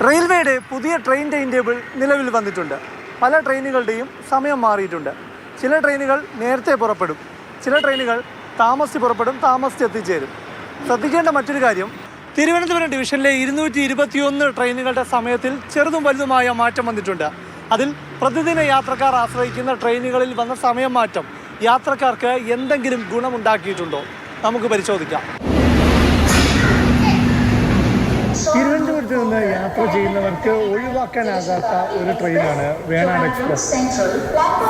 റെയിൽവേയുടെ പുതിയ train time table നിലവിൽ വന്നിട്ടുണ്ട്. പല ട്രെയിനുകളുടെയും സമയം മാറിയിട്ടുണ്ട്. ചില ട്രെയിനുകൾ നേരത്തെ പുറപ്പെടും, ചില ട്രെയിനുകൾ താമസിച്ച് പുറപ്പെടും, താമസിച്ച് എത്തിച്ചേരും. ശ്രദ്ധിക്കേണ്ട മറ്റൊരു കാര്യം, തിരുവനന്തപുരം ഡിവിഷനിലെ 221 ട്രെയിനുകളുടെ സമയത്തിൽ ചെറുതും വലുതുമായ മാറ്റം വന്നിട്ടുണ്ട്. അതിൽ പ്രതിദിന യാത്രക്കാർ ആശ്രയിക്കുന്ന ട്രെയിനുകളിൽ വന്ന സമയം മാറ്റം യാത്രക്കാർക്ക് എന്തെങ്കിലും ഗുണമുണ്ടാക്കിയിട്ടുണ്ടോ? നമുക്ക് പരിശോധിക്കാം. തിരുവനന്തപുരത്ത് നിന്ന് യാത്ര ചെയ്യുന്നവർക്ക് ഒഴിവാക്കാനാകാത്ത ഒരു ട്രെയിനാണ് വേണാട് എക്സ്പ്രസ്.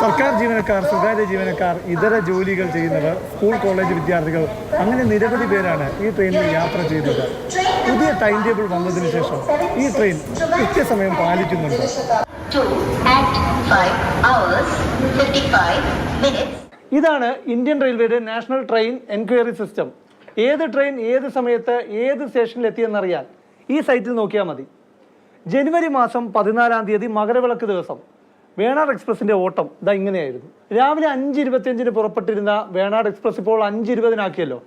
സർക്കാർ ജീവനക്കാർ, സ്വകാര്യ ജീവനക്കാർ, ഇതര ജോലികൾ ചെയ്യുന്നവർ, സ്കൂൾ കോളേജ് വിദ്യാർത്ഥികൾ, അങ്ങനെ നിരവധി പേരാണ് ഈ ട്രെയിനിൽ യാത്ര ചെയ്യുന്നത്. പുതിയ ടൈം ടേബിൾ വന്നതിന് ശേഷം ഈ ട്രെയിൻ കൃത്യസമയം പാലിക്കുന്നുണ്ട്. ഇതാണ് ഇന്ത്യൻ റെയിൽവേയുടെ നാഷണൽ ട്രെയിൻ എൻക്വയറി സിസ്റ്റം. ഏത് ട്രെയിൻ ഏത് സമയത്ത് ഏത് സ്റ്റേഷനിൽ എത്തിയെന്നറിയാൻ ഈ സൈറ്റിൽ നോക്കിയാൽ മതി. ജനുവരി മാസം 14-ാം തീയതി മകരവിളക്ക് ദിവസം വേണാട് എക്സ്പ്രസിൻ്റെ ഓട്ടം ഇതാ ഇങ്ങനെയായിരുന്നു. രാവിലെ 5:25 പുറപ്പെട്ടിരുന്ന വേണാട് എക്സ്പ്രസ് ഇപ്പോൾ 5:20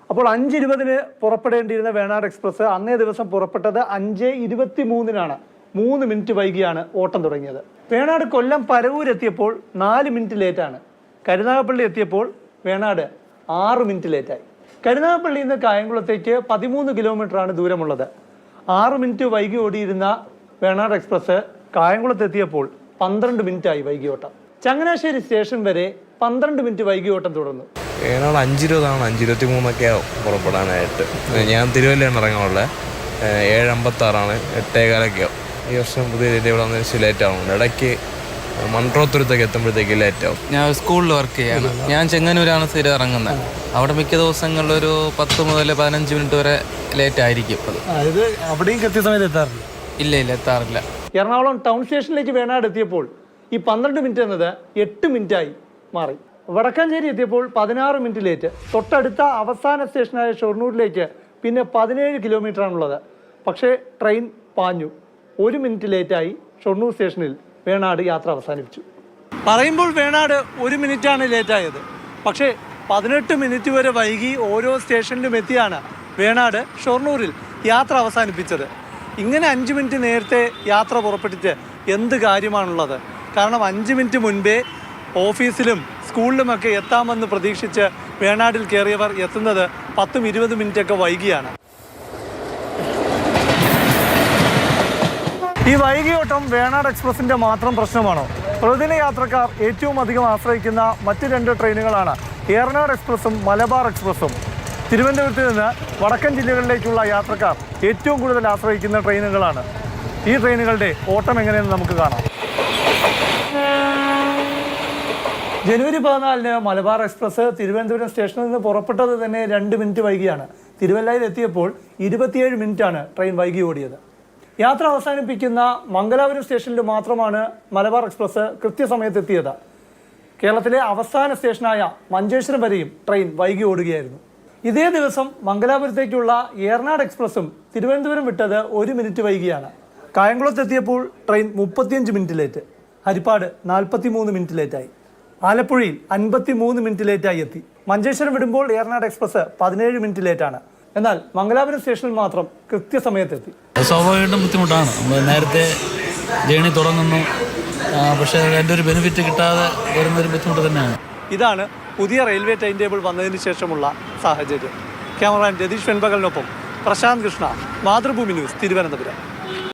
അപ്പോൾ 5:20 പുറപ്പെടേണ്ടിയിരുന്ന വേണാട് എക്സ്പ്രസ് അന്നേ ദിവസം പുറപ്പെട്ടത് 5:23 3 മിനിറ്റ് വൈകിയാണ് ഓട്ടം തുടങ്ങിയത്. വേണാട് കൊല്ലം പരവൂർ എത്തിയപ്പോൾ 4 മിനിറ്റ് ലേറ്റാണ്. കരുനാഗപ്പള്ളി എത്തിയപ്പോൾ വേണാട് 6 മിനിറ്റ് ലേറ്റായി. കരുനാഗപ്പള്ളിയിൽ നിന്ന് കായംകുളത്തേക്ക് 13 കിലോമീറ്ററാണ് ദൂരമുള്ളത്. 6 മിനിറ്റ് വൈകി ഓടിയിരുന്ന വേണാട് എക്സ്പ്രസ് കായംകുളത്തെത്തിയപ്പോൾ 12 മിനിറ്റായി വൈകി ഓട്ടം. ചങ്ങനാശ്ശേരി സ്റ്റേഷൻ വരെ 12 മിനിറ്റ് വൈകി ഓട്ടം തുടർന്നു. വേണാട് 5:20 5:23 പുറപ്പെടാനായിട്ട്. ഞാൻ തിരുവല്ലയാണ് ഇറങ്ങാനുള്ളത്. 7:56 8:15 ഈ വർഷം പുതിയ ഇവിടെ വന്നതിന് ലേറ്റ് ആവുന്നുണ്ട്. ഇടയ്ക്ക് മൺട്രോത്തുരത്തേക്ക് എത്തുമ്പോഴത്തേക്ക് ലേറ്റ് ആവും. ഞാൻ സ്കൂളിൽ വർക്ക് ചെയ്യാണ്. ഞാൻ ചെങ്ങന്നൂരാണ് സ്ഥിരം ഇറങ്ങുന്നത്. അവിടെ മിക്ക ദിവസങ്ങളിൽ ഒരു 10 മുതൽ 15 മിനിറ്റ് വരെ ലേറ്റ് ആയിരിക്കും. അവിടെയും കൃത്യസമയത്ത് എത്താറില്ല? ഇല്ല, എത്താറില്ല. എറണാകുളം ടൗൺ സ്റ്റേഷനിലേക്ക് വേണാട് എത്തിയപ്പോൾ ഈ 12 മിനിറ്റ് എന്നത് 8 മിനിറ്റായി മാറി. വടക്കാഞ്ചേരി എത്തിയപ്പോൾ 16 മിനിറ്റ് ലേറ്റ്. തൊട്ടടുത്ത അവസാന സ്റ്റേഷനായ ഷൊർണൂരിലേക്ക് പിന്നെ 17 കിലോമീറ്ററാണുള്ളത്. പക്ഷേ ട്രെയിൻ പാഞ്ഞു. 1 മിനിറ്റ് ലേറ്റായി ഷൊർണൂർ സ്റ്റേഷനിൽ വേണാട് യാത്ര അവസാനിപ്പിച്ചു. പറയുമ്പോൾ വേണാട് 1 മിനിറ്റാണ് ലേറ്റായത്. പക്ഷേ 18 മിനിറ്റ് വരെ വൈകി ഓരോ സ്റ്റേഷനിലും എത്തിയാണ് വേണാട് ഷൊർണൂരിൽ യാത്ര അവസാനിപ്പിച്ചത്. ഇങ്ങനെ 5 മിനിറ്റ് നേരത്തെ യാത്ര പുറപ്പെട്ടിട്ട് എന്ത് കാര്യമാണുള്ളത്? കാരണം 5 മിനിറ്റ് മുൻപേ ഓഫീസിലും സ്കൂളിലുമൊക്കെ എത്താമെന്ന് പ്രതീക്ഷിച്ച് വേണാടിൽ കയറിയവർ എത്തുന്നത് 10-20 മിനിറ്റൊക്കെ വൈകിയാണ്. ഈ വൈകിയോട്ടം വേണാട് എക്സ്പ്രസിൻ്റെ മാത്രം പ്രശ്നമാണോ? പ്രതിദിന യാത്രക്കാർ ഏറ്റവും അധികം ആശ്രയിക്കുന്ന മറ്റ് 2 ട്രെയിനുകളാണ് ഏറനാട് എക്സ്പ്രസും മലബാർ എക്സ്പ്രസും. തിരുവനന്തപുരത്ത് നിന്ന് വടക്കൻ ജില്ലകളിലേക്കുള്ള യാത്രക്കാർ ഏറ്റവും കൂടുതൽ ആശ്രയിക്കുന്ന ട്രെയിനുകളാണ്. ഈ ട്രെയിനുകളുടെ ഓട്ടം എങ്ങനെയെന്ന് നമുക്ക് കാണാം. ജനുവരി 14-ന് മലബാർ എക്സ്പ്രസ് തിരുവനന്തപുരം സ്റ്റേഷനിൽ നിന്ന് പുറപ്പെട്ടത് തന്നെ 2 മിനിറ്റ് വൈകിയാണ്. തിരുവല്ലയിൽ എത്തിയപ്പോൾ 27 മിനിറ്റാണ് ട്രെയിൻ വൈകി ഓടിയത്. യാത്ര അവസാനിപ്പിക്കുന്ന മംഗലാപുരം സ്റ്റേഷനിൽ മാത്രമാണ് മലബാർ എക്സ്പ്രസ് കൃത്യസമയത്ത് എത്തിയത്. കേരളത്തിലെ അവസാന സ്റ്റേഷനായ മഞ്ചേശ്വരം വരെയും ട്രെയിൻ വൈകി ഓടുകയായിരുന്നു. ഇതേ ദിവസം മംഗലാപുരത്തേക്കുള്ള ഏറനാട് എക്സ്പ്രസും തിരുവനന്തപുരം വിട്ടത് 1 മിനിറ്റ് വൈകിയാണ്. കായംകുളത്തെത്തിയപ്പോൾ train 35 minute late. Haripad 43 minute ലേറ്റായി. ആലപ്പുഴയിൽ 53 മിനിറ്റ് ലേറ്റായി എത്തി. മഞ്ചേശ്വരം വിടുമ്പോൾ ഏറനാട് എക്സ്പ്രസ് 17 മിനിറ്റ് ലേറ്റാണ്. എന്നാൽ മംഗലാപുരം സ്റ്റേഷനിൽ മാത്രം കൃത്യസമയത്തെത്തി. സ്വാഭാവികമായിട്ടും ബുദ്ധിമുട്ടാണ്. നമ്മൾ നേരത്തെ ജേണി തുടങ്ങുന്നു, പക്ഷേ അതിൻ്റെ ഒരു ബെനിഫിറ്റ് കിട്ടാതെ വരുന്നൊരു ബുദ്ധിമുട്ട് തന്നെയാണ്. ഇതാണ് പുതിയ റെയിൽവേ ടൈം ടേബിൾ വന്നതിന് ശേഷമുള്ള സാഹചര്യം. ക്യാമറാമാൻ രതീഷ് വെൺപകലിനൊപ്പം പ്രശാന്ത് കൃഷ്ണ, മാതൃഭൂമി ന്യൂസ്, തിരുവനന്തപുരം.